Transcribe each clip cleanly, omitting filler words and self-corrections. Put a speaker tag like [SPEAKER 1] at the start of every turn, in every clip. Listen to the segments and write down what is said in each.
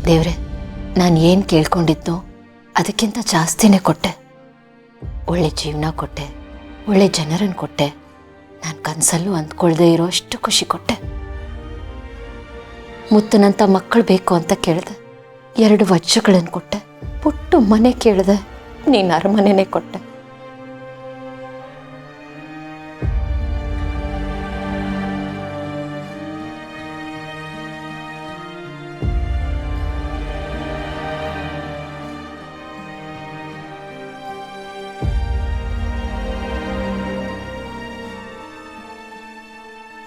[SPEAKER 1] ದೇವ್ರೆ, ನಾನು ಏನು ಕೇಳ್ಕೊಂಡಿದ್ನೋ ಅದಕ್ಕಿಂತ ಜಾಸ್ತಿನೇ ಕೊಟ್ಟೆ. ಒಳ್ಳೆ ಜೀವನ ಕೊಟ್ಟೆ, ಒಳ್ಳೆ ಜನರನ್ನು ಕೊಟ್ಟೆ, ನಾನು ಕನಸಲ್ಲೂ ಅಂದ್ಕೊಳ್ದೇ ಇರೋ ಅಷ್ಟು ಖುಷಿ ಕೊಟ್ಟೆ. ಮುತ್ತನಂಥ ಮಕ್ಕಳು ಬೇಕು ಅಂತ ಕೇಳಿದೆ, 2 ವಜ್ರಗಳನ್ನು ಕೊಟ್ಟೆ. ಪುಟ್ಟು ಮನೆ ಕೇಳಿದೆ, ನೀನು ಅರಮನೆನೇ ಕೊಟ್ಟೆ.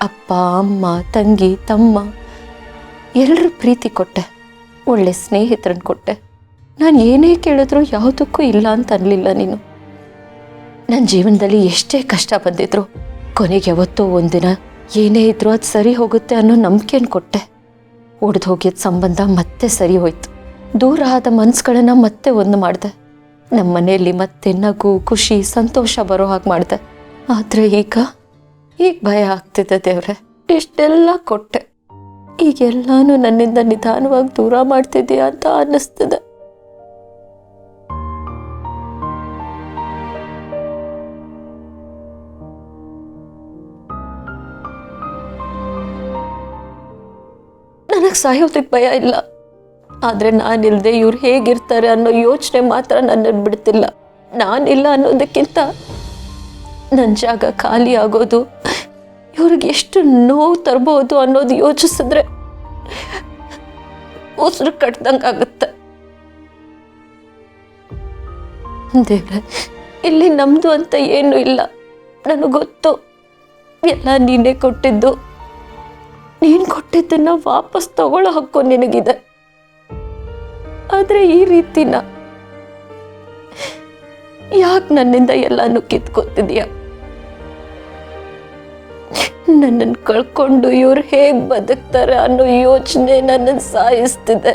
[SPEAKER 1] ಅಪ್ಪ, ಅಮ್ಮ, ತಂಗಿ, ತಮ್ಮ ಎಲ್ಲರ ಪ್ರೀತಿ ಕೊಟ್ಟೆ, ಒಳ್ಳೆ ಸ್ನೇಹಿತರನ್ನು ಕೊಟ್ಟೆ. ನಾನು ಏನೇ ಕೇಳಿದ್ರೂ ಯಾವುದಕ್ಕೂ ಇಲ್ಲ ಅಂತ ಅನ್ನಲಿಲ್ಲ ನೀನು. ನನ್ನ ಜೀವನದಲ್ಲಿ ಎಷ್ಟೇ ಕಷ್ಟ ಬಂದಿದ್ರು ಕೊನೆಗೆ ಯಾವತ್ತೋ ಒಂದಿನ ಏನೇ ಇದ್ರೂ ಅದು ಸರಿ ಹೋಗುತ್ತೆ ಅನ್ನೋ ನಂಬಿಕೆಯನ್ನು ಕೊಟ್ಟೆ. ಒಡೆದು ಹೋಗಿದ್ದ ಸಂಬಂಧ ಮತ್ತೆ ಸರಿ ಹೋಯ್ತು. ದೂರ ಆದ ಮನಸ್ಸುಗಳನ್ನು ಮತ್ತೆ ಒಂದು ಮಾಡಿದೆ. ನಮ್ಮ ಮನೆಯಲ್ಲಿ ಮತ್ತೆ ನಗು, ಖುಷಿ, ಸಂತೋಷ ಬರೋ ಹಾಗೆ ಮಾಡಿದೆ. ಆದರೆ ಈಗ ಭಯ ಆಗ್ತಿದೆ ದೇವ್ರೆ. ಇಷ್ಟೆಲ್ಲ ಕೊಟ್ಟೆ, ಈಗೆಲ್ಲಾನು ನನ್ನಿಂದ ನಿಧಾನವಾಗಿ ದೂರ ಮಾಡ್ತಿದ್ದೀಯಾ ಅಂತ ಅನ್ನಿಸ್ತಿದೆ. ನನಗೆ ಸಾಯೋದಕ್ಕೆ ಭಯ ಇಲ್ಲ, ಆದರೆ ನಾನಿಲ್ಲದೆ ಇವ್ರು ಹೇಗಿರ್ತಾರೆ ಅನ್ನೋ ಯೋಚನೆ ಮಾತ್ರ ನನ್ನನ್ನು ಬಿಡ್ತಿಲ್ಲ. ನಾನಿಲ್ಲ ಅನ್ನೋದಕ್ಕಿಂತ ನನ್ನ ಜಾಗ ಖಾಲಿ ಆಗೋದು, ಇವ್ರಿಗೆ ಎಷ್ಟು ನೋವು ತರ್ಬೋದು ಅನ್ನೋದು ಯೋಚಿಸಿದ್ರೆ ಉಸಿರು ಕಟ್ದಂಗೆ ಆಗುತ್ತೆ. ದೇವ್ರೆ, ಇಲ್ಲಿ ನಮ್ದು ಅಂತ ಏನು ಇಲ್ಲ, ನನಗೆ ಗೊತ್ತು. ಎಲ್ಲ ನೀನೇ ಕೊಟ್ಟಿದ್ದು. ನೀನು ಕೊಟ್ಟಿದ್ದನ್ನ ವಾಪಸ್ ತಗೊಳ್ಳೋ ಹಕ್ಕು ನಿನಗಿದೆ. ಆದರೆ ಈ ರೀತಿನ ಯಾಕೆ ನನ್ನಿಂದ ಎಲ್ಲಾನು ಕಿತ್ಕೊತಿದೀಯ? ನನ್ನನ್ನು ಕಳ್ಕೊಂಡು ಇವ್ರು ಹೇಗೆ ಬದುಕ್ತಾರೆ ಅನ್ನೋ ಯೋಚನೆ ನನ್ನನ್ನು ಸಾಯಿಸ್ತಿದೆ.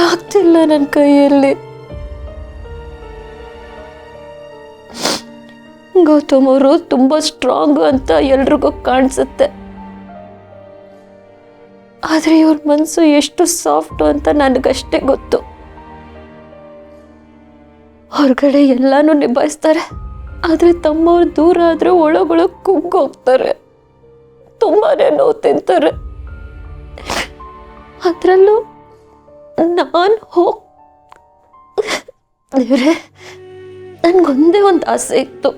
[SPEAKER 1] ಆಗ್ತಿಲ್ಲ ನನ್ನ ಕೈಯಲ್ಲಿ. ಗೌತಮ್ ಅವರು ತುಂಬಾ ಸ್ಟ್ರಾಂಗ್ ಅಂತ ಎಲ್ರಿಗೂ ಕಾಣಿಸುತ್ತೆ, ಆದರೆ ಇವ್ರ ಮನಸ್ಸು ಎಷ್ಟು ಸಾಫ್ಟ್ ಅಂತ ನನಗಷ್ಟೇ ಗೊತ್ತು. ಹೊರಗಡೆ ಎಲ್ಲಾನು ನಿಭಾಯಿಸ್ತಾರೆ, ಆದರೆ ತಮ್ಮವ್ರು ದೂರ ಆದ್ರೆ ಒಳಗೊಳಗೆ ಕುಗ್ಗೋಗ್ತಾರೆ, ತುಂಬಾನೇ ನೋವು ತಿಂತಾರೆ. ಅದರಲ್ಲೂ ನಾನು ದೇವ್ರೆ, ನನ್ಗೊಂದೇ ಒಂದು ಆಸೆ ಇತ್ತು,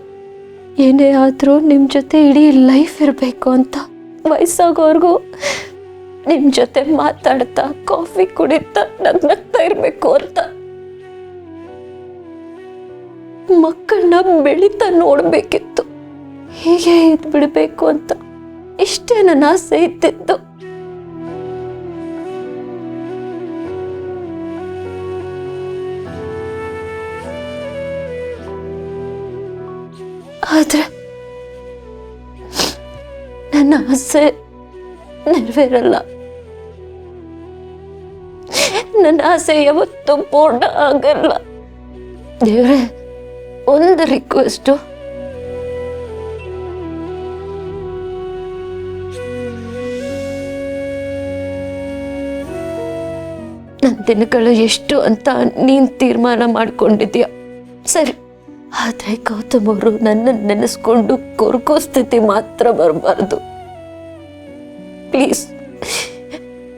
[SPEAKER 1] ಏನೇ ಆದರೂ ನಿಮ್ಮ ಜೊತೆ ಇಡೀ ಲೈಫ್ ಇರಬೇಕು ಅಂತ. ವಯಸ್ಸಾಗೋರ್ಗೂ ನಿಮ್ಮ ಜೊತೆ ಮಾತಾಡ್ತಾ, ಕಾಫಿ ಕುಡಿತಾ, ನಗ್ನಗ್ತಾ ಇರಬೇಕು ಅಂತ. ಮಕ್ಕಳನ್ನ ಬೆಳೀತಾ ನೋಡ್ಬೇಕಿತ್ತು, ಹೀಗೆ ಇದ್ ಬಿಡಬೇಕು ಅಂತ. ಇಷ್ಟೇ ನನ್ನ ಆಸೆ ಇತ್ತಿತ್ತು. ಆದ್ರೆ ನನ್ನ ಆಸೆ ನೆರವೇರಲ್ಲ. ನನ್ನ ಆಸೆ ಯಾವತ್ತೂ ಪೂರ್ಣ ಆಗಲ್ಲ. ದೇವ್ರೆ, ಒಂದು ರಿಕ್ವೆಸ್ಟು, ನನ್ನ ದಿನಗಳು ಎಷ್ಟು ಅಂತ ನೀನು ತೀರ್ಮಾನ ಮಾಡ್ಕೊಂಡಿದ್ಯಾ ಸರಿ, ಆದರೆ ಗೌತಮ್ ಅವರು ನನ್ನನ್ನು ನೆನೆಸ್ಕೊಂಡು ಕೊರಕೋ ಸ್ಥಿತಿ ಮಾತ್ರ ಬರಬಾರ್ದು. ಪ್ಲೀಸ್,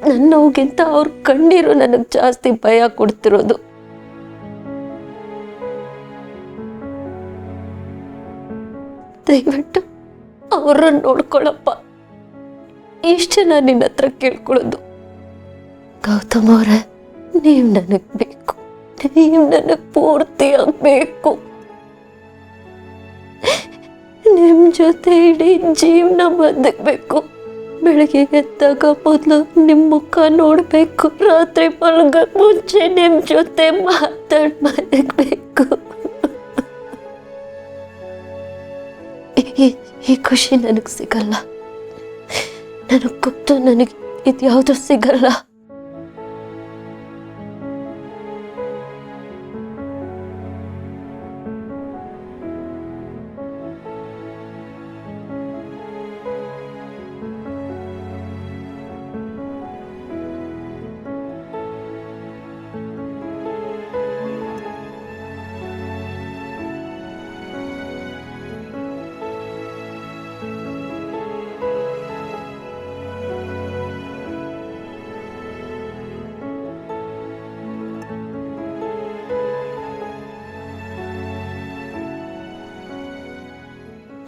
[SPEAKER 1] ನನ್ನ ನೋವಿಗಿಂತ ಅವ್ರ ಕಣ್ಣೀರು ನನಗೆ ಜಾಸ್ತಿ ಭಯ ಕೊಡ್ತಿರೋದು. ದಯವಿಟ್ಟು ಅವ್ರನ್ನ ನೋಡ್ಕೊಳಪ್ಪ, ಇಷ್ಟೇ ನಾನು ನಿನ್ನ ಹತ್ರ ಕೇಳ್ಕೊಳ್ಳೋದು. ಗೌತಮ್ ಅವರೇ, ನೀವು ನನಗೆ ಬೇಕು, ನೀವು ನನಗೆ ಪೂರ್ತಿಯಾಗಿ ಬೇಕು. ನಿಮ್ಮ ಜೊತೆ ಇಡೀ ಜೀವನ ಬದುಕಬೇಕು. ಬೆಳಗ್ಗೆ ಎದ್ದಾಗ ಮೊದಲು ನಿಮ್ಮ ಮುಖ ನೋಡಬೇಕು, ರಾತ್ರಿ ಮಲಗ ಮುಂಚೆ ನಿಮ್ಮ ಜೊತೆ ಮಾತಾಡಬೇಕು. ಈ ಖುಷಿ ನನಗೆ ಸಿಗಲ್ಲ, ನನಗೆ ಗೊತ್ತು, ನನಗೆ ಇದು ಯಾವುದು ಸಿಗಲ್ಲ.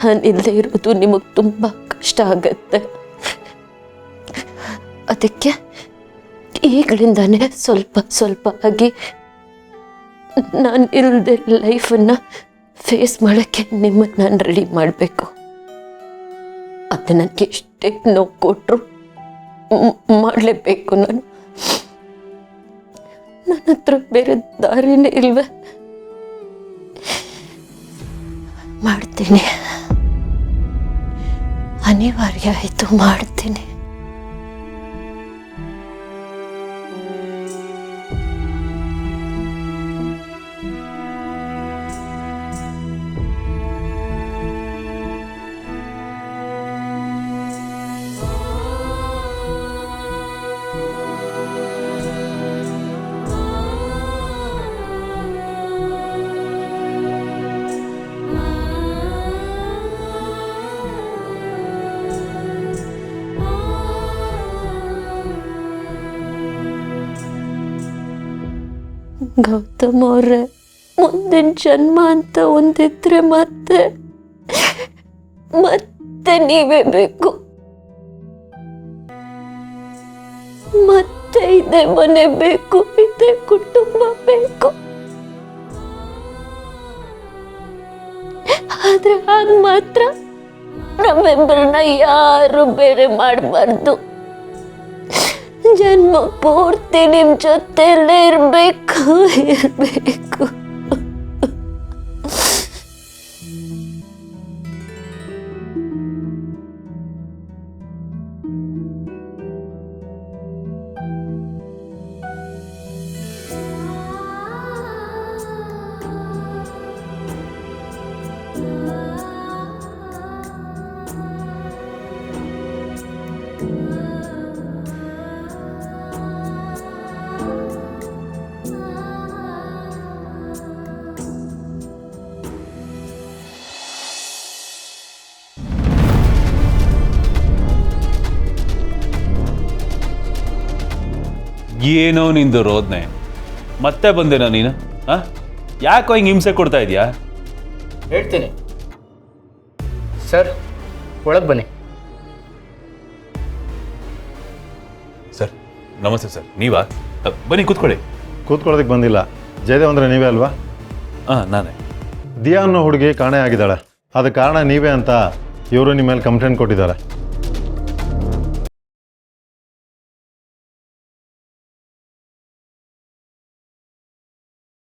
[SPEAKER 1] ನಾನಿಲ್ಲದೆ ಇರೋದು ನಿಮಗೆ ತುಂಬ ಕಷ್ಟ ಆಗತ್ತೆ. ಅದಕ್ಕೆ ಈಗಲಿಂದಾನೇ ಸ್ವಲ್ಪ ಸ್ವಲ್ಪ ಆಗಿ ನಾನು ಇಲ್ಲದೆ ಲೈಫನ್ನು ಫೇಸ್ ಮಾಡೋಕ್ಕೆ ನಿಮ್ಮನ್ನು ನಾನು ರೆಡಿ ಮಾಡಬೇಕು. ಅದು ನನಗೆ ಎಷ್ಟೇ ನೋವು ಕೊಟ್ಟರು ಮಾಡಲೇಬೇಕು. ನನ್ನ ಹತ್ರ ಬೇರೆ ದಾರಿನೇ ಇಲ್ವೇ? ಮಾಡ್ತೀನಿ, ಅನಿವಾರ್ಯ ಆಯಿತು, ಮಾಡ್ತೀನಿ. ಗೌತಮ್ ಅವ್ರೆ, ಮುಂದಿನ ಜನ್ಮ ಅಂತ ಒಂದಿದ್ರೆ ಮತ್ತೆ ನೀವೇ ಬೇಕು. ಮತ್ತೆ ಇದೇ ಮನೆ ಬೇಕು, ಇದೇ ಕುಟುಂಬ ಬೇಕು. ಆದ್ರೆ ಆಗ ಮಾತ್ರ ನಮ್ಮಿಬ್ಬರನ್ನ ಯಾರು ಬೇರೆ ಮಾಡಬಾರ್ದು. ಜನ್ಮ ಪೂರ್ತಿ ನಿಮ್ ಜೊತೆಲೇ ಇರಬೇಕು.
[SPEAKER 2] ಏನೋ ನಿಂದು ರೋದನೆ, ಮತ್ತೆ ಬಂದೇನೋ ನೀನು? ಯಾಕೋ ಹಿಂಗೆ ಹಿಂಸೆ ಕೊಡ್ತಾ ಇದೆಯಾ?
[SPEAKER 3] ಹೇಳ್ತೀನಿ ಸರ್, ಒಳಗೆ ಬನ್ನಿ.
[SPEAKER 2] ಸರ್ ನಮಸ್ತೆ ಸರ್, ನೀವಾ? ಬನ್ನಿ ಕೂತ್ಕೊಳ್ಳಿ.
[SPEAKER 4] ಕೂತ್ಕೊಳ್ಳೋದಕ್ಕೆ ಬಂದಿಲ್ಲ. ಜಯದೇವ್ ಅಂದರೆ ನೀವೇ ಅಲ್ವಾ?
[SPEAKER 2] ನಾನೇ.
[SPEAKER 4] ದಿಯಾ ಅನ್ನೋ ಹುಡುಗಿ ಕಾಣೆ ಆಗಿದ್ದಾಳೆ. ಅದಕ್ಕೆ ಕಾರಣ ನೀವೇ ಅಂತ ಇವರು ನಿಮ್ಮ ಮೇಲೆ ಕಂಪ್ಲೇಂಟ್ ಕೊಟ್ಟಿದ್ದಾರೆ.